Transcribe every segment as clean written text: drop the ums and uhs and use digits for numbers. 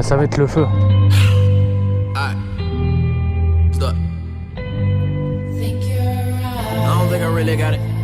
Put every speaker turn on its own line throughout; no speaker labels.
ça va être le feu.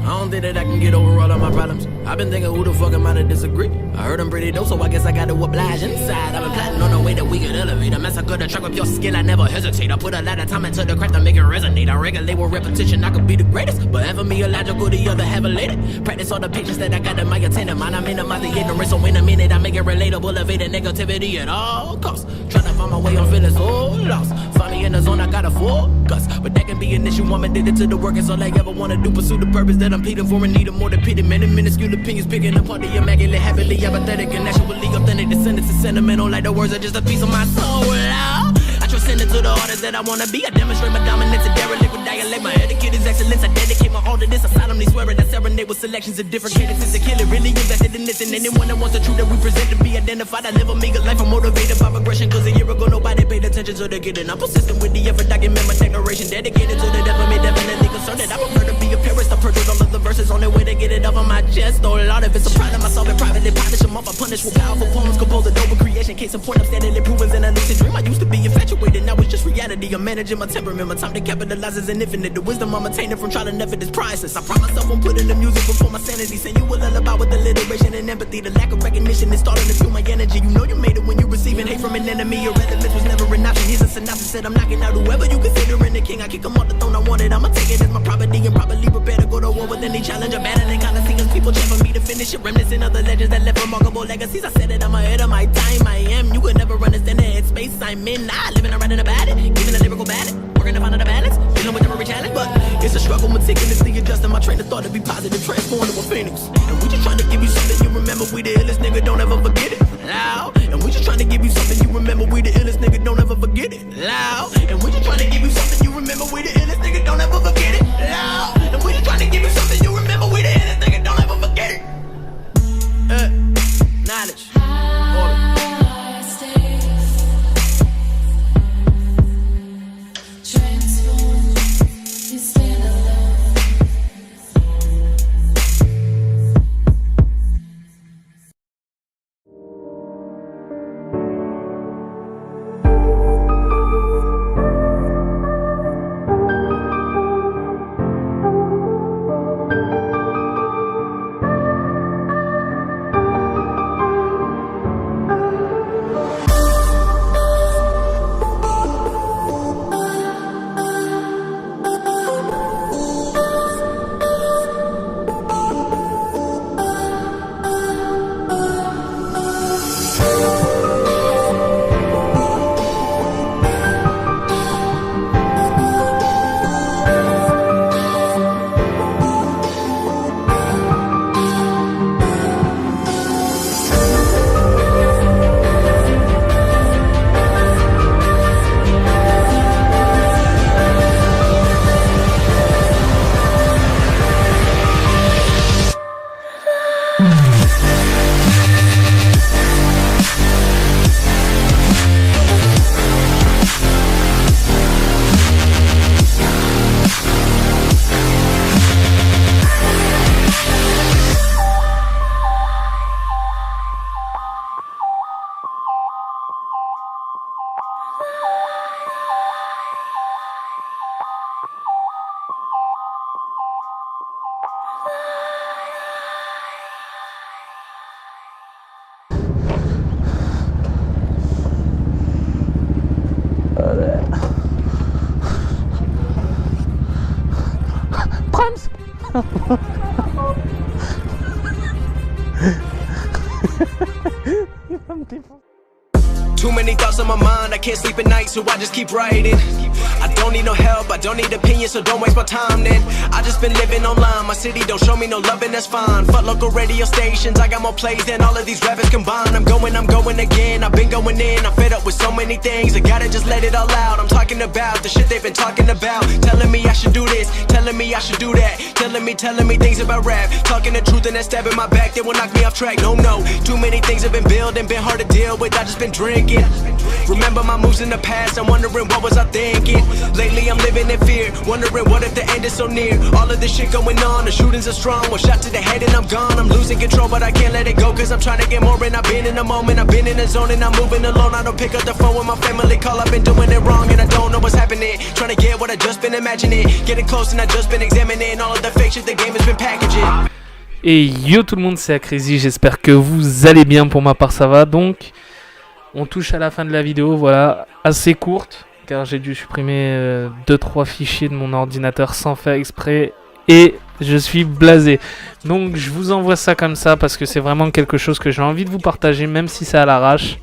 I don't think that I can get over all of my problems. I've been thinking who the fuck am I to disagree? I heard I'm pretty dope, so I guess I gotta oblige inside. I've been plotting on the way that we could elevate. I mess I could track up your skill, I never hesitate. I put a lot of time into the craft to make it resonate. I regulate with repetition, I could be the greatest. But ever me illogical, the other have a later. Practice all the patience that I got in my attendant mind. I minimize the ignorance, so in a minute I make it relatable. Evade the negativity at all costs. Trying to find my way, I'm feeling so lost. Find me in the zone, I gotta focus. But that can be an issue, I'm addicted to the work. It's all I ever wanna do, pursue the purpose that I'm pleading for and need more than pity. Many minuscule opinions picking apart the immaculate, happily apathetic and actually authentic. Descendants is sentimental, like the words are just a piece of my soul. I transcend it to the artist that I wanna be. I demonstrate my dominance and derelict with dialect. My etiquette is excellence. I dedicate my all to this. I solemnly swear it. I serenade with selections of different cadences to kill it. Really invested in this, and anyone that wants the truth that we present to be identified. I live a meager life. I'm motivated by progression. Cause a year ago nobody paid attention to the getting. I'm persistent with the effort. Document my declaration. Dedicated to the death of me. Definitely concerned that I prefer to be a purist. I purchase all of the verses on their way to get it off of my chest. Oh Lord, if it's a problem, I solve it privately. Polish them off. I punish with powerful poems. Compose a dope creation. Case in point, I'm standing improvements in a lucid dream. I used to be infatuated. Now it's just reality. I'm managing my temperament. My time to capitalize is infinite. The wisdom I'm attaining from trial and effort is priceless. I promise myself I'm putting the music before my sanity. Send you a lullaby with alliteration and empathy. The lack of recognition is starting to fuel my energy. You know you made it when you're receiving hate from an enemy. Your relevance was never an option. Here's a synopsis. Said I'm knocking out whoever you considering the king. I kick him off the throne. I want it. I'ma take it as my property and probably prepare to go to war with any challenge. I'm battling Coliseums. People chant for me to finish it. Reminiscent of the legends that left remarkable legacies. I said it. I'm ahead of my time. I am. You could never understand the headspace I'm in. I living around in about it. Giving a lyrical balance. Working to find the balance. Dealing with every challenge. But it's a struggle. Meticulously adjusting my train of thought to be positive. Transform to a phoenix. And we just trying to give you something you remember. We the illest nigga. Don't ever forget it. Loud. And we just trying to give you something you remember. We the illest nigga. Don't ever forget it. Loud. And we just trying to give you something you remember. We the illest nigga. Don't ever forget it. Loud. And we just trying to give you something you remember. We the illest nigga. Don't ever forget it. Knowledge.
Too many thoughts on my mind, I can't sleep at night, so I just keep writing. I don't need no help, I don't need opinions, so don't waste my time then. I just been living online, my city don't show me no love and that's fine. Fuck local radio stations, I got more plays than all of these rappers combined. I'm going again, I've been going in, I'm fed up with so many things, I gotta just let it all out. I'm talking about the shit they've been talking about, telling me I should do this, telling me I should do that, telling me things about rap, talking the truth and that stab in my back, they will knock me off track. No, too many things have been building, been hard to deal with, I just been drinking. Remember my moves in the past, I'm wondering what was I thinking. Lately I'm living in fear, wondering what if the end is so near. All of this shit going on, the shootings are strong. One shot to the head and I'm gone. I'm losing control but I can't let it go, cause I'm trying to get more. And I've been in the moment, I've been in the zone, and I'm moving alone. I don't pick up the phone when my family call, I've been doing it wrong and I don't know what's happening. Trying to get what I just been imagining, getting close and I just been examining all of the fake shit the game has been packaging.
Et yo tout le monde, c'est Crazy, j'espère que vous allez bien, pour ma part ça va. Donc on touche à la fin de la vidéo, voilà, assez courte car j'ai dû supprimer 2-3 fichiers de mon ordinateur sans faire exprès et je suis blasé. Donc je vous envoie ça comme ça parce que c'est vraiment quelque chose que j'ai envie de vous partager, même si c'est à l'arrache.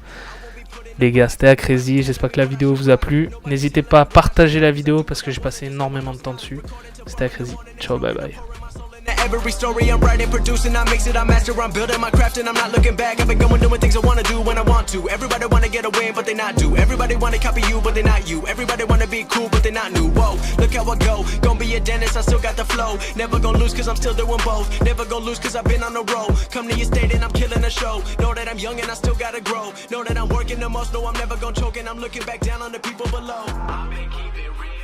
Les gars, c'était Crazy, j'espère que la vidéo vous a plu. N'hésitez pas à partager la vidéo parce que j'ai passé énormément de temps dessus. C'était Crazy, ciao, bye bye.
Every story I'm writing, producing, I mix it, I master, I'm building my craft and I'm not looking back. I've been going doing things I wanna do when I want to. Everybody wanna get a win, but they not do. Everybody wanna copy you, but they not you. Everybody wanna be cool, but they not new. Whoa, look how I go. Gonna be a dentist, I still got the flow. Never gonna lose cause I'm still doing both. Never gonna lose cause I've been on the road. Come to your state and I'm killing the show. Know that I'm young and I still gotta grow. Know that I'm working the most, know I'm never gonna choke. And I'm looking back down on the people below. I've been keeping real.